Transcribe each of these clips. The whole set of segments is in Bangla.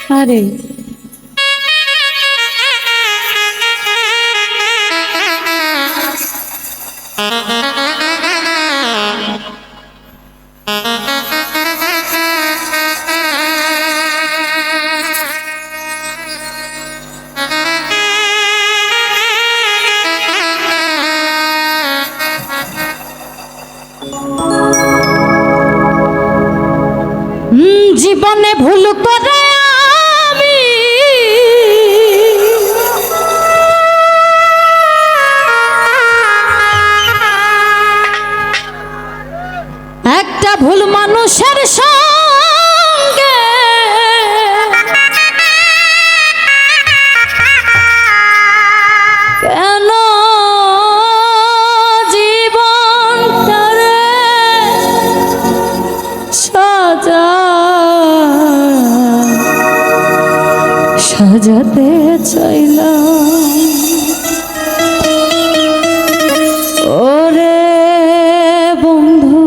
আরে জীবনে ভুল করে আমি একটা ভুল মানুষের সঙ্গে কেন জীবনটারে সাজাতে চাইলাম ওরে বন্ধু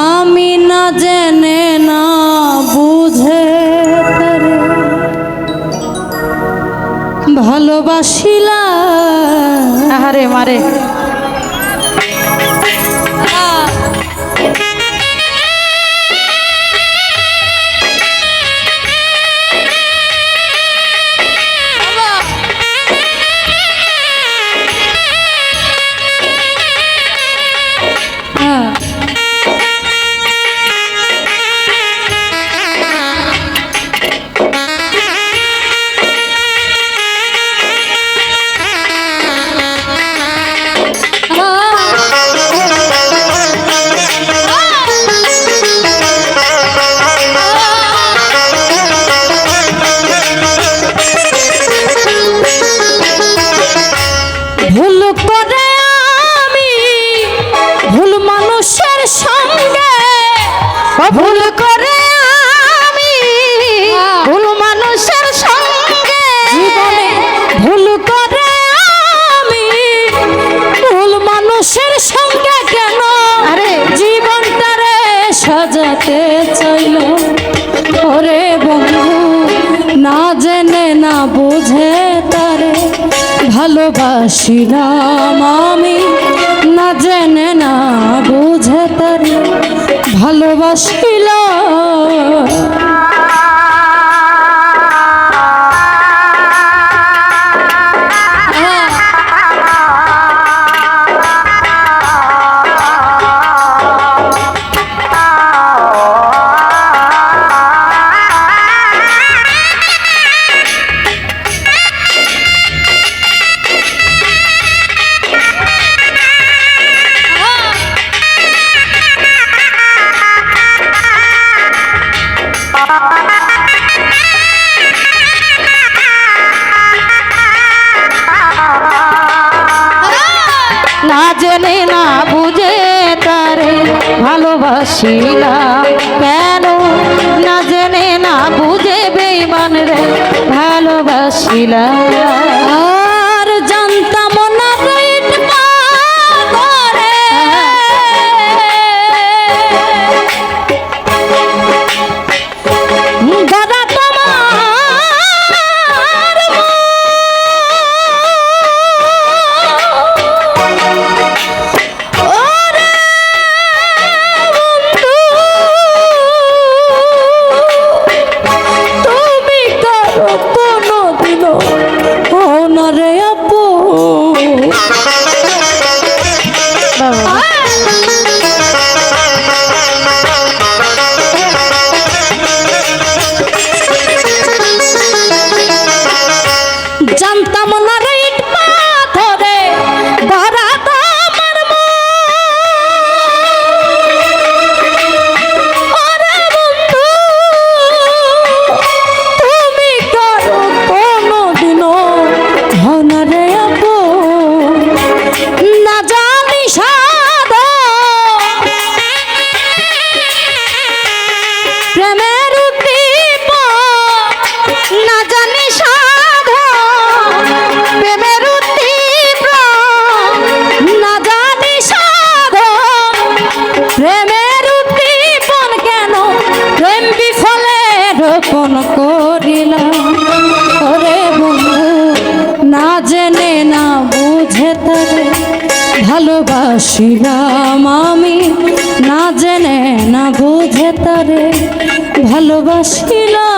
আমি না জেনে না বুঝে তারে ভালোবাসিলাম। আরে মারে ভুল করে আমি ভুল মানুষের সঙ্গে ভুল করে আমি ভুল মানুষের সঙ্গে কেন আরে জীবনটারে সাজাতে চাইল ওরে বন্ধু না জেনে না বুঝে তারে ভালোবাসিলাম আমি না জেনে না বুঝে তারে ভালোবাসিলাম। না জেনে না বুঝে তারে ভালোবাসিলাম কেন না জেনে না বুঝে বেঈমান রে ভালোবাসিলাম। আর জানতাম না পেট করে দাদা জানতাম না রেট পাথরে ধরা তোমার ওরে বন্ধু তুমি কারো কোনোদিনও ধনরে আপু না জানি সাধন ভালোবাসিলাম আমি না জেনে না বুঝে তারে ভালোবাসিলাম।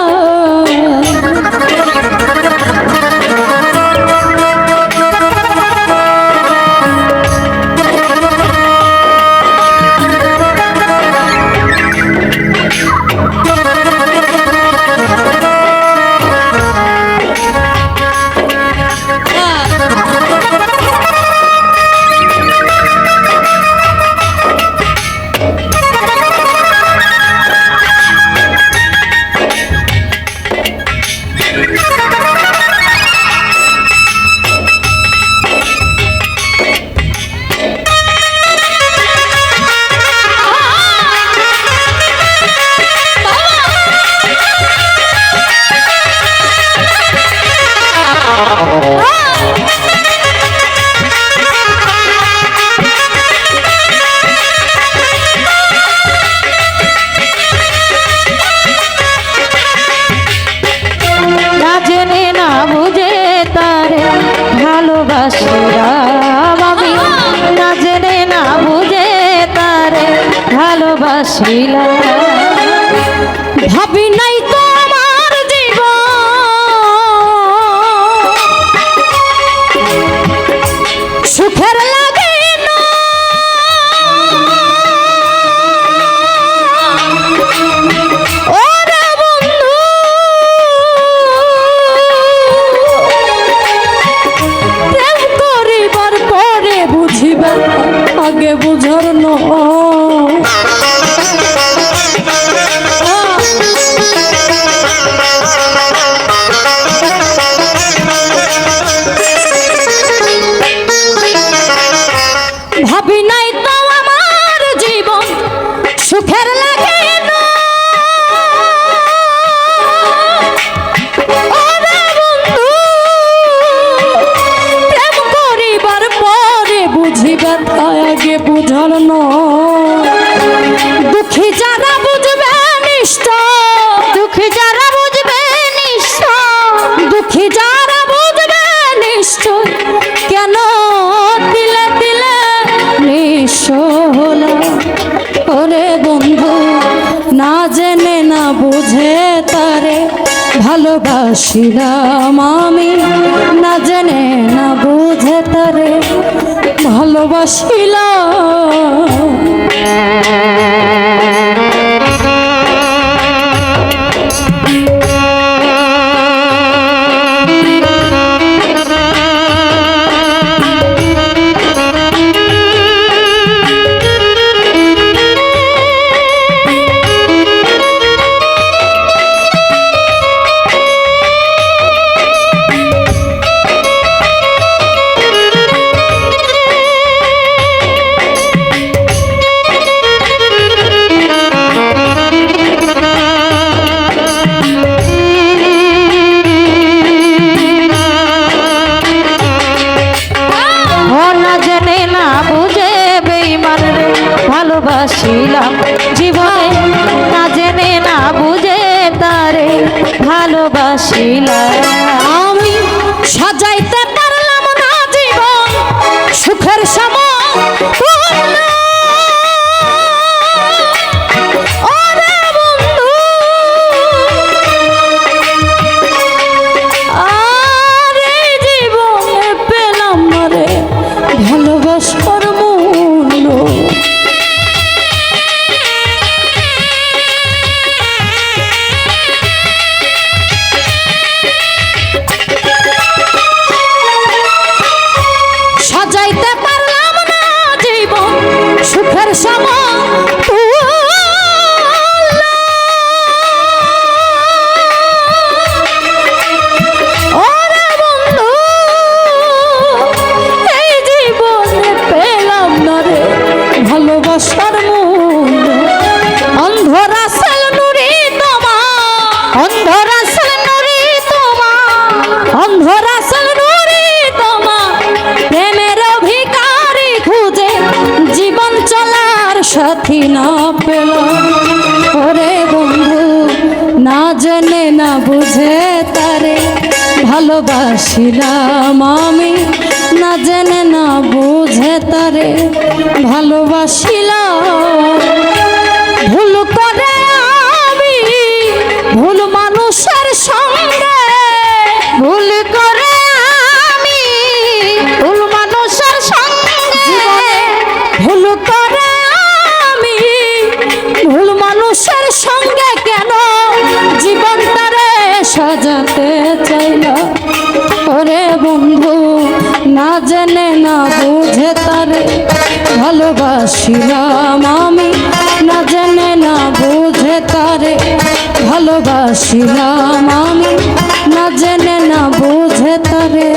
ভালোবাসিলাম আমি না জেনে না বুঝে তারে ভালোবাসিলাম। ভাবি নাই তো আমার জীবন সুখের লাগে না, ওরে বন্ধু প্রেম করিবার পরে বুঝিবা আগে বুঝার নয়। ভাবি নাই তো আমার জীবন সুখের লাগে না, ওরে বন্ধু প্রেম করিবার পরে বুঝিবা আগে বুঝার নয়। দুঃখী যারা বুঝবে নিশ্চয়, দুঃখী যারা বুঝবে নিশ্চয়, দুঃখী যারা বুঝবে নিশ্চয় কেন দিলে দিলে নিঃসহলা। ওরে বন্ধু না জেনে না বুঝে তারে ভালোবাসিলাম আমি না জেনে না বুঝে তারে ভালোবাসিলাম জীবনে না জেনে না বুঝে তারে ভালোবাসিলাম। আমি সাজাইতে পারলাম না জীবন সুখের সময়, ওরে বন্ধু আর এই জীবনে পেলাম না রে ভালোবাসার মূল্য। সাজাইতে পারলাম না জীবন সুখের সময়, ওরে বন্ধু এই জীবনে পেলাম না রে ভালোবাসার মূল্য। অন্ধরা সেল নুরি তোমা, অন্ধরা নুরি তোমা, অন্ধরা সেল নুরি তোমা প্রেমের অভিকারী খুঁজে জীবন চলার সাথী না পেলাম। ওরে বন্ধু না জেনে না বুঝে তারে ভালোবাসিলাম আমি না জেনে না বুঝে তারে ভালোবাসিলাম ভুল করে আমি ভুল মানুষের সঙ্গে ভুল করে আমি ভুল মানুষের সঙ্গে ভুল করে আমি ভুল মানুষের সঙ্গে কেন জীবনটারে সাজাতে চাইলা ওরে বন্ধু না জেনে না বুঝে তারে ভালোবাসিলাম আমি না জেনে না বুঝে তারে ভালোবাসিলাম আমি না জেনে না বুঝে তারে